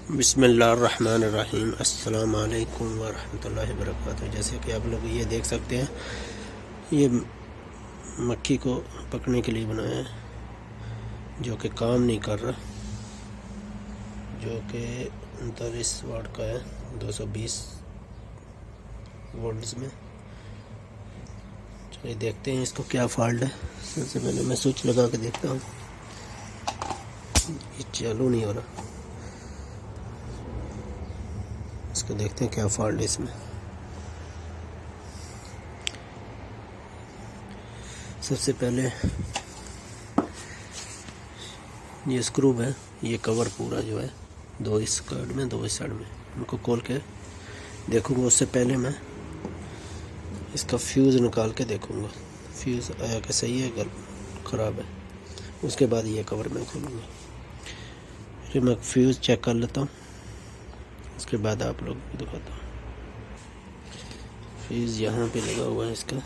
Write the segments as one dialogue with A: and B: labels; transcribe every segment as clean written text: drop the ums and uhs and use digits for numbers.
A: बिस्मिल्लाहिर्रहमानिर्रहीम। अस्सलाम वालेकुम वरहमतुल्लाहि वबरकातुहू। जैसे कि आप लोग ये देख सकते हैं, ये मक्खी को पकड़ने के लिए बनाया है, जो कि काम नहीं कर रहा, जो कि 39 वाट का है, 220 वोल्ट्स में। चलिए देखते हैं इसको क्या फॉल्ट है। सबसे पहले मैं स्विच लगा के देखता हूँ, ये चालू नहीं हो रहा। इसको देखते हैं क्या फॉल्ट है इसमें। सबसे पहले ये स्क्रू है, ये कवर पूरा जो है, दो इस साइड में दो इस साइड में, इनको खोल के देखूंगा। उससे पहले मैं इसका फ्यूज़ निकाल के देखूंगा, फ्यूज़ आया कि सही है, ख़राब है। उसके बाद ये कवर मैं खोलूँगा। फिर मैं फ्यूज़ चेक कर लेता हूँ, उसके बाद आप लोग को दिखाता हूँ। फ्यूज़ यहाँ पे लगा हुआ है इसका।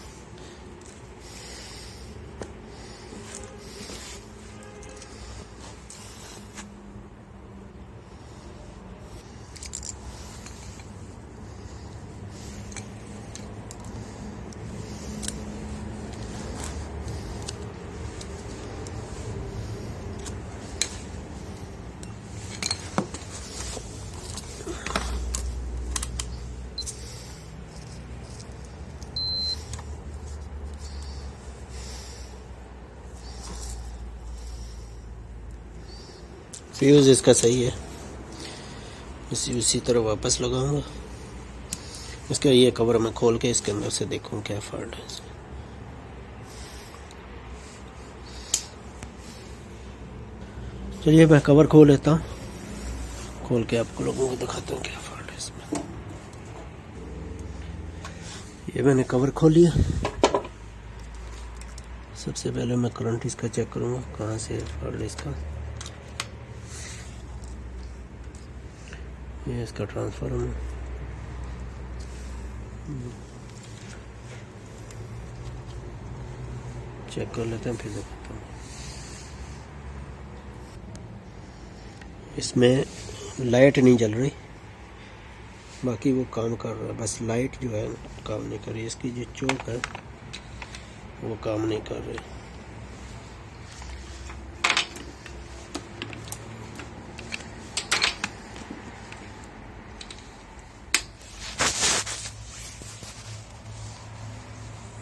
A: फ्यूज़ इसका सही है, उसी तरह वापस लगाऊंगा। इसका ये कवर मैं खोल के इसके अंदर से देखूं क्या फॉल्ट है इसमें। चलिए मैं कवर खोल लेता हूँ, खोल के आपको लोगों को दिखाता हूँ क्या फॉल्ट है इसमें। ये मैंने कवर खोल लिया। सबसे पहले मैं करंट इसका चेक करूँगा, कहाँ से फॉल्ट है इसका। ये इसका ट्रांसफार्मर, चेक कर लेते हैं, फिर दिखाता हूँ। इसमें लाइट नहीं जल रही, बाकी वो काम कर रहा है, बस लाइट जो है काम नहीं कर रही। इसकी जो चोक है वो काम नहीं कर रही।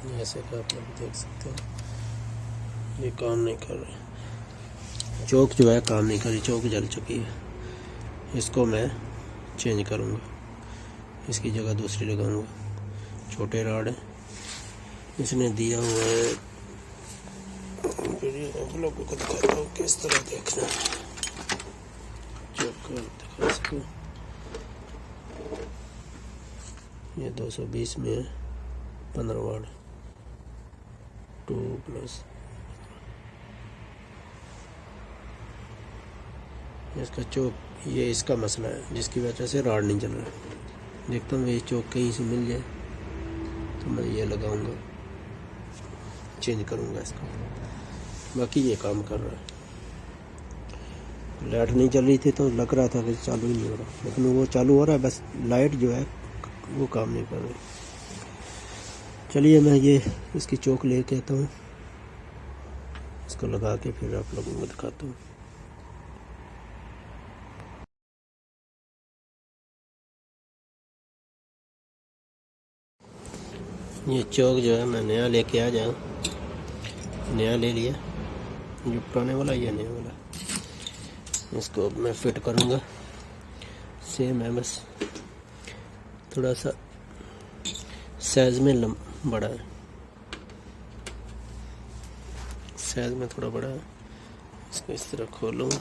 A: जैसे कि आप लोग देख सकते हैं, ये काम नहीं कर रही। चोक जो है काम नहीं कर रही, चोक जल चुकी है। इसको मैं चेंज करूँगा, इसकी जगह दूसरी लगाऊंगा। छोटे राड है, इसने दिया हुआ है। फिर आप लोगों को दिखाता हूँ किस तरह देखना है, चोक दिखा सकूँ। ये 220 में है, 15 वाट 2+। इसका चोक, ये इसका मसला है जिसकी वजह से राड नहीं चल रहा। देखता हूँ ये चोक कहीं से मिल जाए तो मैं ये लगाऊंगा, चेंज करूंगा इसको। बाकी ये काम कर रहा है। लाइट नहीं चल रही थी तो लग रहा था कि चालू ही नहीं हो रहा, लेकिन वो चालू हो रहा है, बस लाइट जो है वो काम नहीं कर रही। चलिए मैं ये इसकी चोक लेके आता हूँ, इसको लगा के फिर आप लोगों को दिखाता हूँ। ये चोक जो है मैं नया लेके आ जाऊँ, नया ले लिया, जो पुराने वाला ये नया वाला। इसको अब मैं फिट करूँगा। सेम है, बस थोड़ा सा साइज में बड़ा है, साइज में थोड़ा बड़ा है। इसको इस तरह खोलूँगा,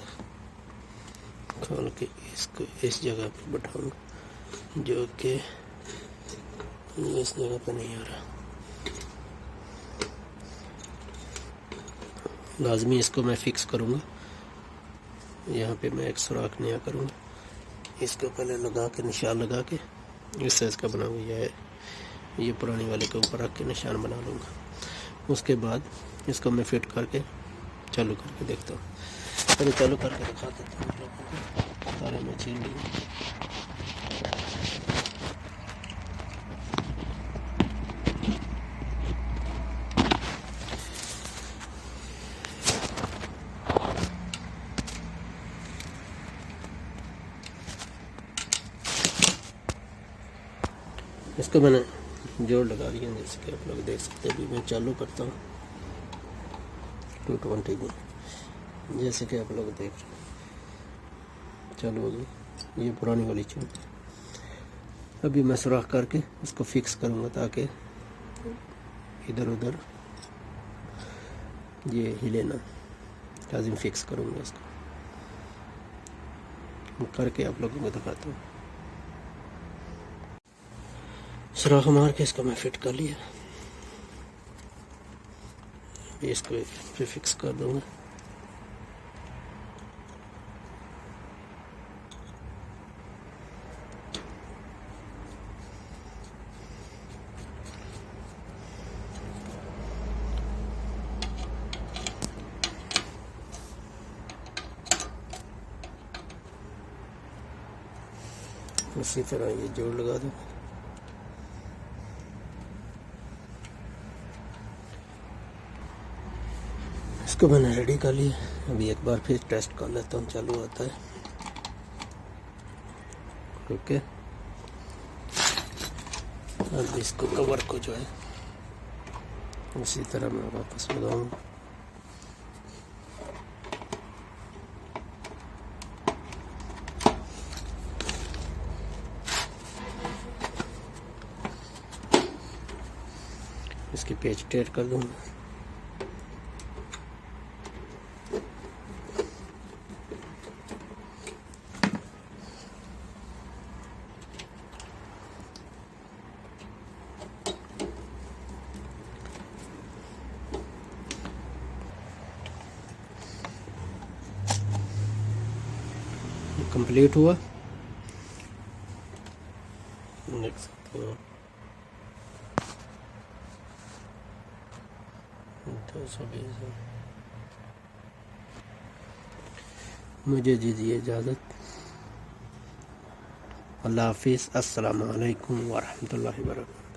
A: खोल के इसको इस जगह पे बैठाऊँगा, जो कि इस जगह पे नहीं आ रहा। लाजमी इसको मैं फिक्स करूँगा। यहाँ पे मैं एक सुराख नया करूँगा, इसको पहले लगा के निशान लगा के इस साइज का बनाऊँगा। ये पुराने वाले के ऊपर रख के निशान बना लूँगा। उसके बाद इसको मैं फिट करके चालू करके देखता हूँ। पहले चालू करके दिखा देता हूँ लोगों को। तारे में छीन ली। इसको मैंने जोड़ लगा दिया, जैसे कि आप लोग देख सकते हैं। अभी मैं चालू करता हूँ 220 में, जैसे कि आप लोग देख रहे हैं चालू हो गई। ये पुरानी वाली चून। अभी मैं सुराख करके इसको फिक्स करूँगा ताकि इधर उधर ये हिले ना। लाजिम फिक्स करूँगा इसको, करके आप लोगों को दिखाता हूँ। सुराख मार के इसको मैं फिट कर लिया। इसको फिर फिक्स कर दूंगा। इसी तरह ये जोड़ लगा दो। इसको मैंने रेडी कर लिया। अभी एक बार फिर टेस्ट कर लेता हूँ चालू आता है। ओके, अब इसको कवर को जो है उसी तरह मैं वापस लगाऊंगा। इसकी पेच टेढ़ कर दूंगा। कंप्लीट हुआ, देख सकते हो। 220। मुझे दीजिए इजाज़त। अल्लाह हाफिज़। अस्सलामु अलैकुम वरहमतुल्लाहि वबरकातुहू।